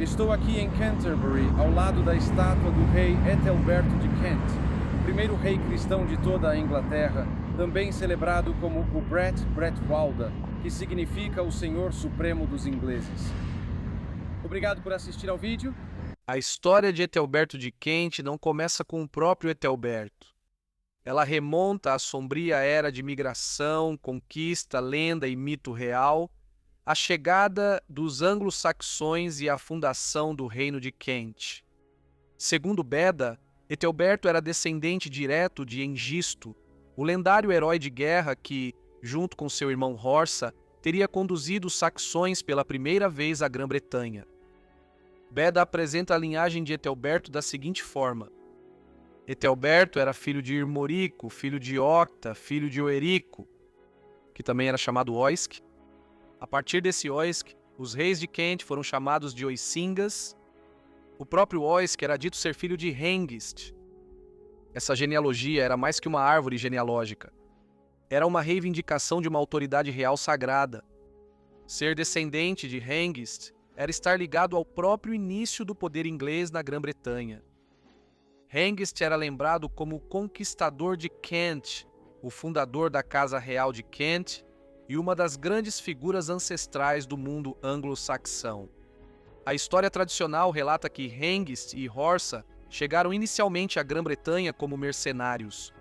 estou aqui em Canterbury, ao lado da estátua do rei Ethelberto de Kent, o primeiro rei cristão de toda a Inglaterra, também celebrado como o Bretwalda, que significa o Senhor Supremo dos ingleses. Obrigado por assistir ao vídeo. A história de Ethelberto de Kent não começa com o próprio Ethelberto. Ela remonta à sombria era de migração, conquista, lenda e mito real, a chegada dos anglo-saxões e a fundação do reino de Kent. Segundo Beda, Ethelberto era descendente direto de Engisto, o lendário herói de guerra que, junto com seu irmão Horsa, teria conduzido os saxões pela primeira vez à Grã-Bretanha. Beda apresenta a linhagem de Ethelberto da seguinte forma. Ethelberto era filho de Irmorico, filho de Octa, filho de Oerico, que também era chamado Oisc. A partir desse Oisc, os reis de Kent foram chamados de Oisingas. O próprio Oisc era dito ser filho de Hengist. Essa genealogia era mais que uma árvore genealógica. Era uma reivindicação de uma autoridade real sagrada. Ser descendente de Hengist era estar ligado ao próprio início do poder inglês na Grã-Bretanha. Hengist era lembrado como o conquistador de Kent, o fundador da Casa Real de Kent e uma das grandes figuras ancestrais do mundo anglo-saxão. A história tradicional relata que Hengist e Horsa chegaram inicialmente à Grã-Bretanha como mercenários.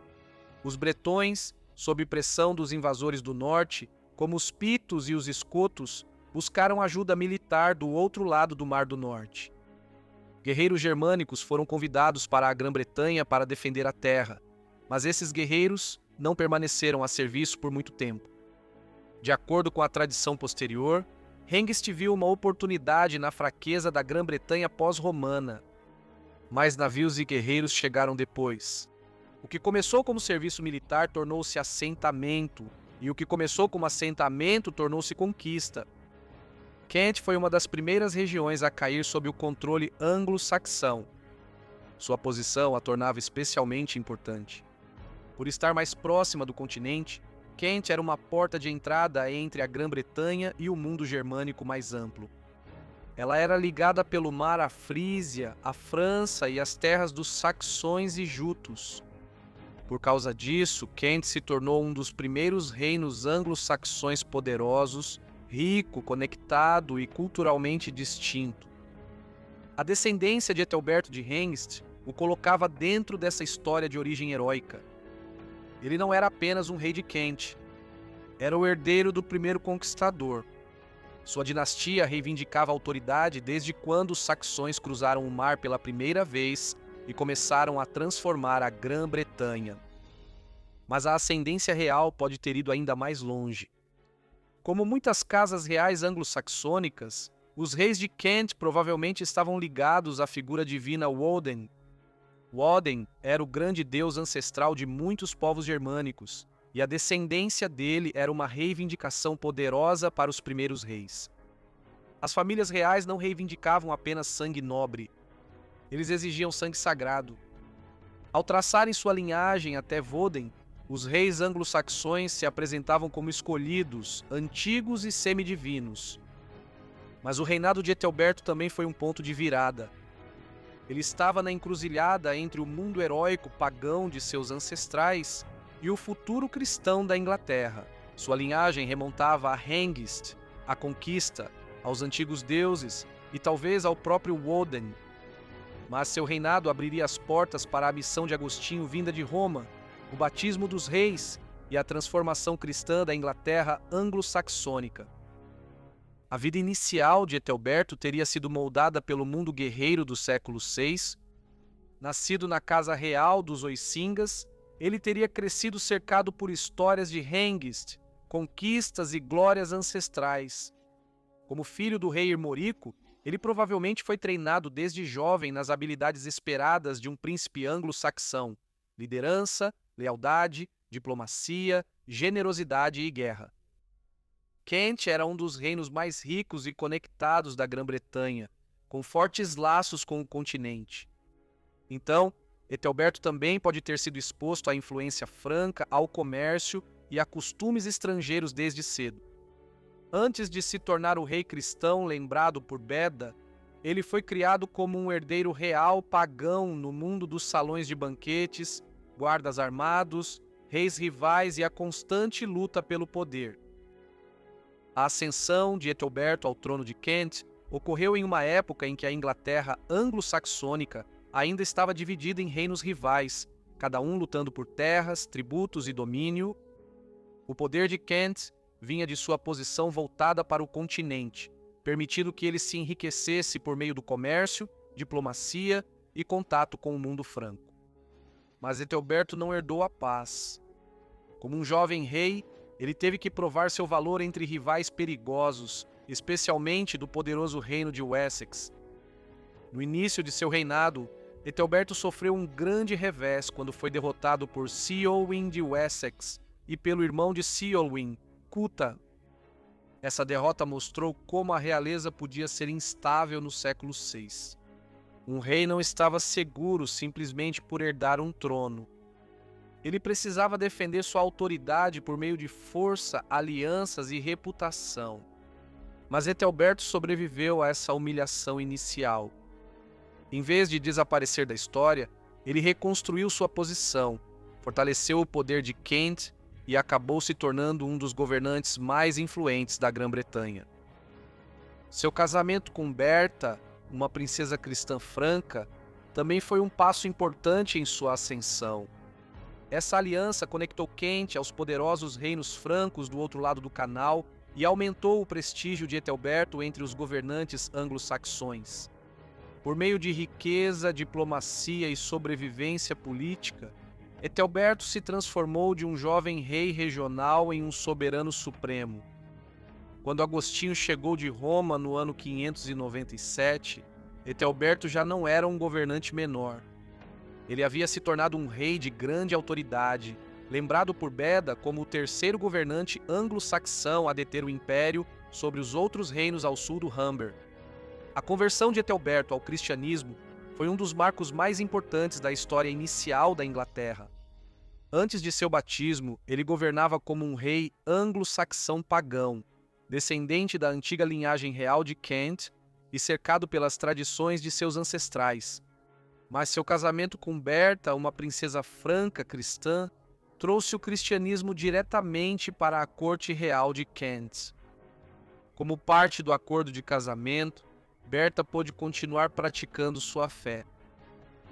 Os bretões, sob pressão dos invasores do norte, como os pitos e os escotos, buscaram ajuda militar do outro lado do Mar do Norte. Guerreiros germânicos foram convidados para a Grã-Bretanha para defender a terra, mas esses guerreiros não permaneceram a serviço por muito tempo. De acordo com a tradição posterior, Hengist viu uma oportunidade na fraqueza da Grã-Bretanha pós-romana. Mais navios e guerreiros chegaram depois. O que começou como serviço militar tornou-se assentamento, e o que começou como assentamento tornou-se conquista. Kent foi uma das primeiras regiões a cair sob o controle anglo-saxão. Sua posição a tornava especialmente importante. Por estar mais próxima do continente, Kent era uma porta de entrada entre a Grã-Bretanha e o mundo germânico mais amplo. Ela era ligada pelo mar à Frísia, à França e às terras dos saxões e jutos. Por causa disso, Kent se tornou um dos primeiros reinos anglo-saxões poderosos, rico, conectado e culturalmente distinto. A descendência de Ethelberto de Hengist o colocava dentro dessa história de origem heróica. Ele não era apenas um rei de Kent, era o herdeiro do primeiro conquistador. Sua dinastia reivindicava autoridade desde quando os saxões cruzaram o mar pela primeira vez e começaram a transformar a Grã-Bretanha. Mas a ascendência real pode ter ido ainda mais longe. Como muitas casas reais anglo-saxônicas, os reis de Kent provavelmente estavam ligados à figura divina Woden. Woden era o grande deus ancestral de muitos povos germânicos, e a descendência dele era uma reivindicação poderosa para os primeiros reis. As famílias reais não reivindicavam apenas sangue nobre, eles exigiam sangue sagrado. Ao traçarem sua linhagem até Woden, os reis anglo-saxões se apresentavam como escolhidos, antigos e semidivinos. Mas o reinado de Ethelberto também foi um ponto de virada. Ele estava na encruzilhada entre o mundo heróico pagão de seus ancestrais e o futuro cristão da Inglaterra. Sua linhagem remontava a Hengist, à conquista, aos antigos deuses e talvez ao próprio Woden. Mas seu reinado abriria as portas para a missão de Agostinho vinda de Roma, o batismo dos reis e a transformação cristã da Inglaterra anglo-saxônica. A vida inicial de Ethelberto teria sido moldada pelo mundo guerreiro do século VI. Nascido na casa real dos Oisingas, ele teria crescido cercado por histórias de Hengist, conquistas e glórias ancestrais. Como filho do rei Irmorico, ele provavelmente foi treinado desde jovem nas habilidades esperadas de um príncipe anglo-saxão: liderança, lealdade, diplomacia, generosidade e guerra. Kent era um dos reinos mais ricos e conectados da Grã-Bretanha, com fortes laços com o continente. Então, Ethelberto também pode ter sido exposto à influência franca, ao comércio e a costumes estrangeiros desde cedo. Antes de se tornar o rei cristão lembrado por Beda, ele foi criado como um herdeiro real pagão no mundo dos salões de banquetes, guardas armados, reis rivais e a constante luta pelo poder. A ascensão de Ethelberto ao trono de Kent ocorreu em uma época em que a Inglaterra anglo-saxônica ainda estava dividida em reinos rivais, cada um lutando por terras, tributos e domínio. O poder de Kent vinha de sua posição voltada para o continente, permitindo que ele se enriquecesse por meio do comércio, diplomacia e contato com o mundo franco. Mas Ethelberto não herdou a paz. Como um jovem rei, ele teve que provar seu valor entre rivais perigosos, especialmente do poderoso reino de Wessex. No início de seu reinado, Ethelberto sofreu um grande revés quando foi derrotado por Ceolwyn de Wessex e pelo irmão de Ceolwyn, Cuta. Essa derrota mostrou como a realeza podia ser instável no século VI. Um rei não estava seguro simplesmente por herdar um trono. Ele precisava defender sua autoridade por meio de força, alianças e reputação. Mas Ethelberto sobreviveu a essa humilhação inicial. Em vez de desaparecer da história, ele reconstruiu sua posição, fortaleceu o poder de Kent e acabou se tornando um dos governantes mais influentes da Grã-Bretanha. Seu casamento com Berta, uma princesa cristã franca, também foi um passo importante em sua ascensão. Essa aliança conectou Kent aos poderosos reinos francos do outro lado do canal e aumentou o prestígio de Ethelberto entre os governantes anglo-saxões. Por meio de riqueza, diplomacia e sobrevivência política, Ethelberto se transformou de um jovem rei regional em um soberano supremo. Quando Agostinho chegou de Roma no ano 597, Ethelberto já não era um governante menor. Ele havia se tornado um rei de grande autoridade, lembrado por Beda como o terceiro governante anglo-saxão a deter o império sobre os outros reinos ao sul do Humber. A conversão de Ethelberto ao cristianismo foi um dos marcos mais importantes da história inicial da Inglaterra. Antes de seu batismo, ele governava como um rei anglo-saxão pagão, descendente da antiga linhagem real de Kent e cercado pelas tradições de seus ancestrais. Mas seu casamento com Berta, uma princesa franca cristã, trouxe o cristianismo diretamente para a corte real de Kent. Como parte do acordo de casamento, Berta pôde continuar praticando sua fé.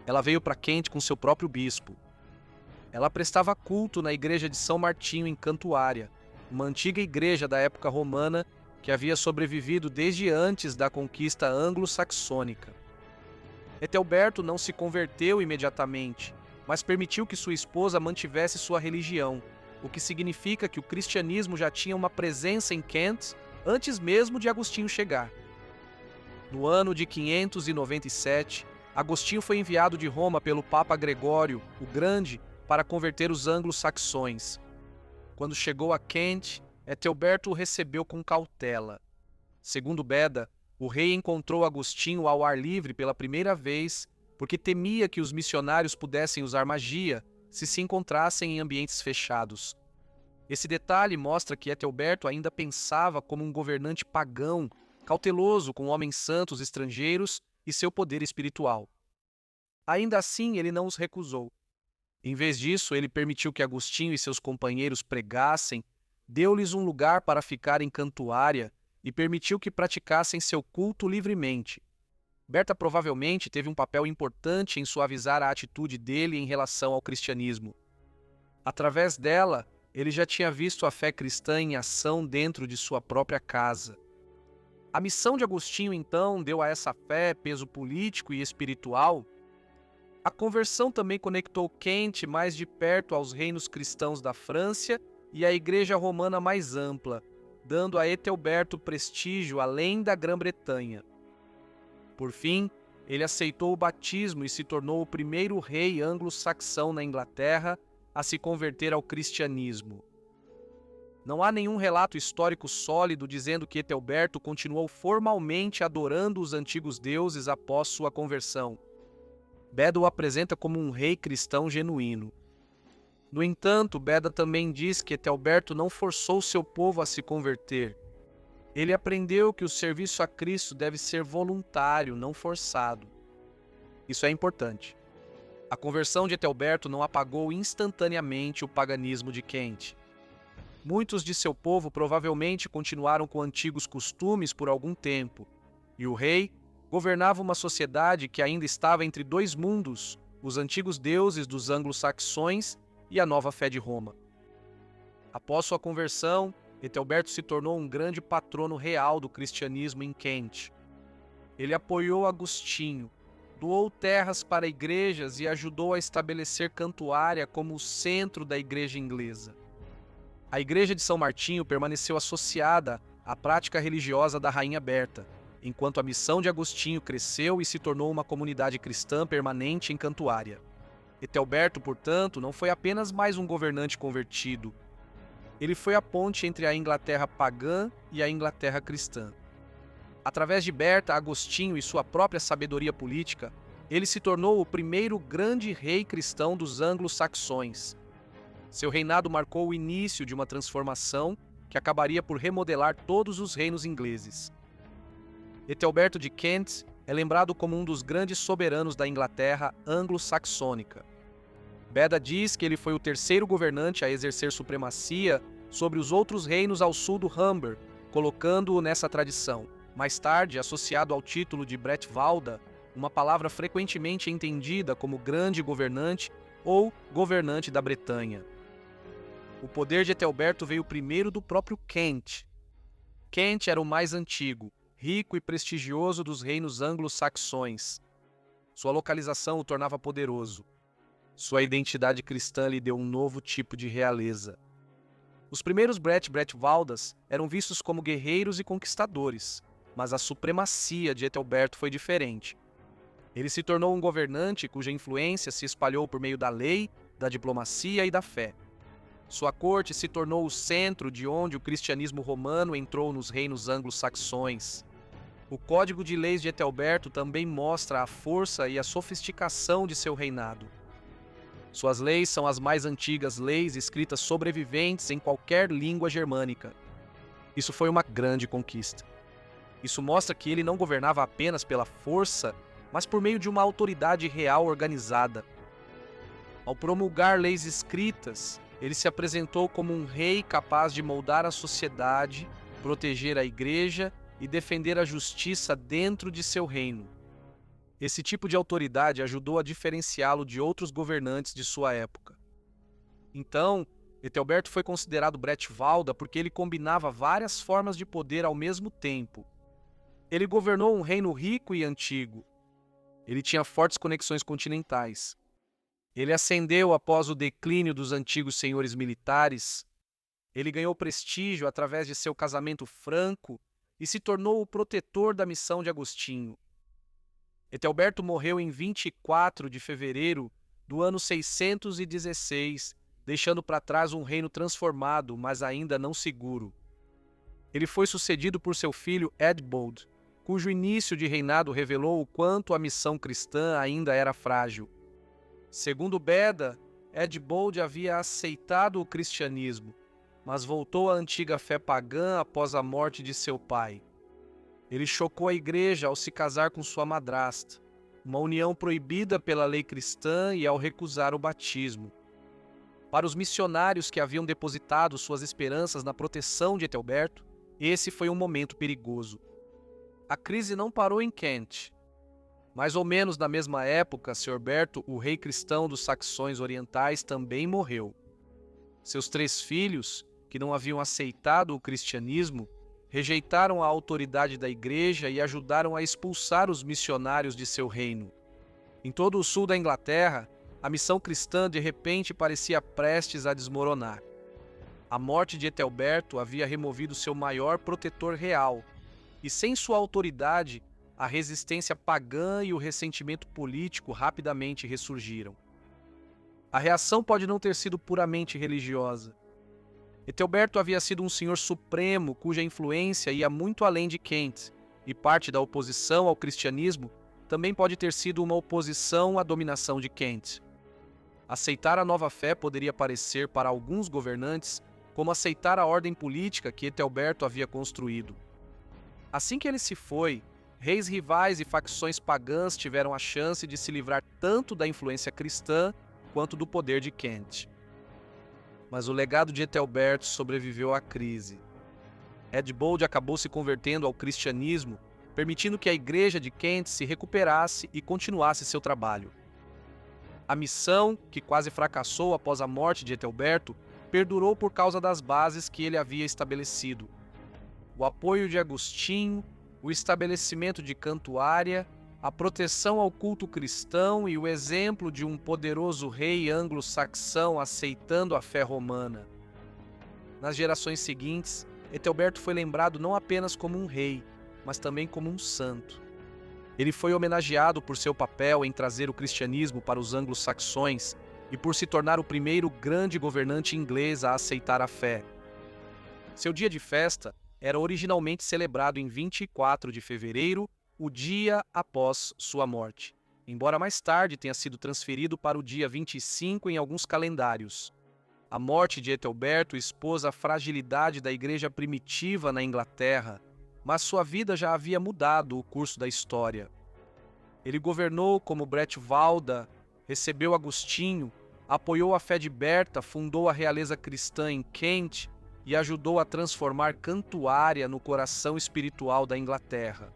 Ela veio para Kent com seu próprio bispo. Ela prestava culto na igreja de São Martinho em Cantuária, uma antiga igreja da época romana que havia sobrevivido desde antes da conquista anglo-saxônica. Ethelberto não se converteu imediatamente, mas permitiu que sua esposa mantivesse sua religião, o que significa que o cristianismo já tinha uma presença em Kent antes mesmo de Agostinho chegar. No ano de 597, Agostinho foi enviado de Roma pelo Papa Gregório, o Grande, para converter os anglo-saxões. Quando chegou a Kent, Ethelberto o recebeu com cautela. Segundo Beda, o rei encontrou Agostinho ao ar livre pela primeira vez porque temia que os missionários pudessem usar magia se encontrassem em ambientes fechados. Esse detalhe mostra que Ethelberto ainda pensava como um governante pagão, cauteloso com homens santos estrangeiros e seu poder espiritual. Ainda assim, ele não os recusou. Em vez disso, ele permitiu que Agostinho e seus companheiros pregassem, deu-lhes um lugar para ficar em Cantuária e permitiu que praticassem seu culto livremente. Berta provavelmente teve um papel importante em suavizar a atitude dele em relação ao cristianismo. Através dela, ele já tinha visto a fé cristã em ação dentro de sua própria casa. A missão de Agostinho, então, deu a essa fé peso político e espiritual. A conversão também conectou Kent mais de perto aos reinos cristãos da França e à Igreja Romana mais ampla, dando a Ethelberto prestígio além da Grã-Bretanha. Por fim, ele aceitou o batismo e se tornou o primeiro rei anglo-saxão na Inglaterra a se converter ao cristianismo. Não há nenhum relato histórico sólido dizendo que Ethelberto continuou formalmente adorando os antigos deuses após sua conversão. Beda o apresenta como um rei cristão genuíno. No entanto, Beda também diz que Ethelberto não forçou seu povo a se converter. Ele aprendeu que o serviço a Cristo deve ser voluntário, não forçado. Isso é importante. A conversão de Ethelberto não apagou instantaneamente o paganismo de Kent. Muitos de seu povo provavelmente continuaram com antigos costumes por algum tempo, e o rei governava uma sociedade que ainda estava entre dois mundos, os antigos deuses dos anglo-saxões e a nova fé de Roma. Após sua conversão, Ethelberto se tornou um grande patrono real do cristianismo em Kent. Ele apoiou Agostinho, doou terras para igrejas e ajudou a estabelecer Cantuária como o centro da igreja inglesa. A igreja de São Martinho permaneceu associada à prática religiosa da Rainha Berta, enquanto a missão de Agostinho cresceu e se tornou uma comunidade cristã permanente em Cantuária. Ethelberto, portanto, não foi apenas mais um governante convertido. Ele foi a ponte entre a Inglaterra pagã e a Inglaterra cristã. Através de Berta, Agostinho e sua própria sabedoria política, ele se tornou o primeiro grande rei cristão dos anglo-saxões. Seu reinado marcou o início de uma transformação que acabaria por remodelar todos os reinos ingleses. Ethelberto de Kent é lembrado como um dos grandes soberanos da Inglaterra anglo-saxônica. Beda diz que ele foi o terceiro governante a exercer supremacia sobre os outros reinos ao sul do Humber, colocando-o nessa tradição. Mais tarde, associado ao título de Bretwalda, uma palavra frequentemente entendida como grande governante ou governante da Bretanha. O poder de Ethelberto veio primeiro do próprio Kent. Kent era o mais antigo, rico e prestigioso dos reinos anglo-saxões. Sua localização o tornava poderoso. Sua identidade cristã lhe deu um novo tipo de realeza. Os primeiros Bretwaldas eram vistos como guerreiros e conquistadores, mas a supremacia de Ethelberto foi diferente. Ele se tornou um governante cuja influência se espalhou por meio da lei, da diplomacia e da fé. Sua corte se tornou o centro de onde o cristianismo romano entrou nos reinos anglo-saxões. O Código de Leis de Ethelberto também mostra a força e a sofisticação de seu reinado. Suas leis são as mais antigas leis escritas sobreviventes em qualquer língua germânica. Isso foi uma grande conquista. Isso mostra que ele não governava apenas pela força, mas por meio de uma autoridade real organizada. Ao promulgar leis escritas, ele se apresentou como um rei capaz de moldar a sociedade, proteger a igreja e defender a justiça dentro de seu reino. Esse tipo de autoridade ajudou a diferenciá-lo de outros governantes de sua época. Então, Ethelberto foi considerado Bretwalda porque ele combinava várias formas de poder ao mesmo tempo. Ele governou um reino rico e antigo. Ele tinha fortes conexões continentais. Ele ascendeu após o declínio dos antigos senhores militares. Ele ganhou prestígio através de seu casamento franco e se tornou o protetor da missão de Agostinho. Ethelberto morreu em 24 de fevereiro do ano 616, deixando para trás um reino transformado, mas ainda não seguro. Ele foi sucedido por seu filho Eadbald, cujo início de reinado revelou o quanto a missão cristã ainda era frágil. Segundo Beda, Eadbald havia aceitado o cristianismo, mas voltou à antiga fé pagã após a morte de seu pai. Ele chocou a igreja ao se casar com sua madrasta, uma união proibida pela lei cristã, e ao recusar o batismo. Para os missionários que haviam depositado suas esperanças na proteção de Ethelberto, esse foi um momento perigoso. A crise não parou em Kent. Mais ou menos na mesma época, Ceorberto, o rei cristão dos saxões orientais, também morreu. Seus 3 filhos, que não haviam aceitado o cristianismo, rejeitaram a autoridade da igreja e ajudaram a expulsar os missionários de seu reino. Em todo o sul da Inglaterra, a missão cristã de repente parecia prestes a desmoronar. A morte de Ethelberto havia removido seu maior protetor real, e sem sua autoridade, a resistência pagã e o ressentimento político rapidamente ressurgiram. A reação pode não ter sido puramente religiosa. Ethelberto havia sido um senhor supremo cuja influência ia muito além de Kent, e parte da oposição ao cristianismo também pode ter sido uma oposição à dominação de Kent. Aceitar a nova fé poderia parecer para alguns governantes como aceitar a ordem política que Ethelberto havia construído. Assim que ele se foi, reis rivais e facções pagãs tiveram a chance de se livrar tanto da influência cristã quanto do poder de Kent. Mas o legado de Ethelberto sobreviveu à crise. Eadbald acabou se convertendo ao cristianismo, permitindo que a igreja de Kent se recuperasse e continuasse seu trabalho. A missão, que quase fracassou após a morte de Ethelberto, perdurou por causa das bases que ele havia estabelecido. O apoio de Agostinho, o estabelecimento de Cantuária, a proteção ao culto cristão e o exemplo de um poderoso rei anglo-saxão aceitando a fé romana. Nas gerações seguintes, Ethelberto foi lembrado não apenas como um rei, mas também como um santo. Ele foi homenageado por seu papel em trazer o cristianismo para os anglo-saxões e por se tornar o primeiro grande governante inglês a aceitar a fé. Seu dia de festa era originalmente celebrado em 24 de fevereiro, o dia após sua morte, embora mais tarde tenha sido transferido para o dia 25 em alguns calendários. A morte de Ethelberto expôs a fragilidade da igreja primitiva na Inglaterra, mas sua vida já havia mudado o curso da história. Ele governou como Bretwalda, recebeu Agostinho, apoiou a fé de Berta, fundou a realeza cristã em Kent e ajudou a transformar Cantuária no coração espiritual da Inglaterra.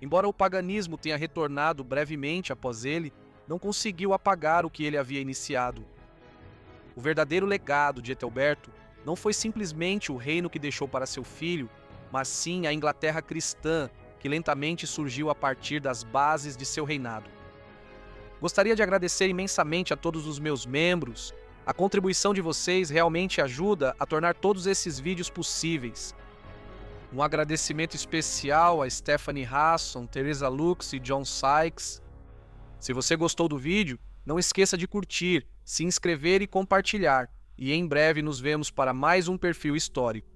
Embora o paganismo tenha retornado brevemente após ele, não conseguiu apagar o que ele havia iniciado. O verdadeiro legado de Ethelberto não foi simplesmente o reino que deixou para seu filho, mas sim a Inglaterra cristã, que lentamente surgiu a partir das bases de seu reinado. Gostaria de agradecer imensamente a todos os meus membros. A contribuição de vocês realmente ajuda a tornar todos esses vídeos possíveis. Um agradecimento especial a Stephanie Hasson, Teresa Lux e John Sykes. Se você gostou do vídeo, não esqueça de curtir, se inscrever e compartilhar. E em breve nos vemos para mais um perfil histórico.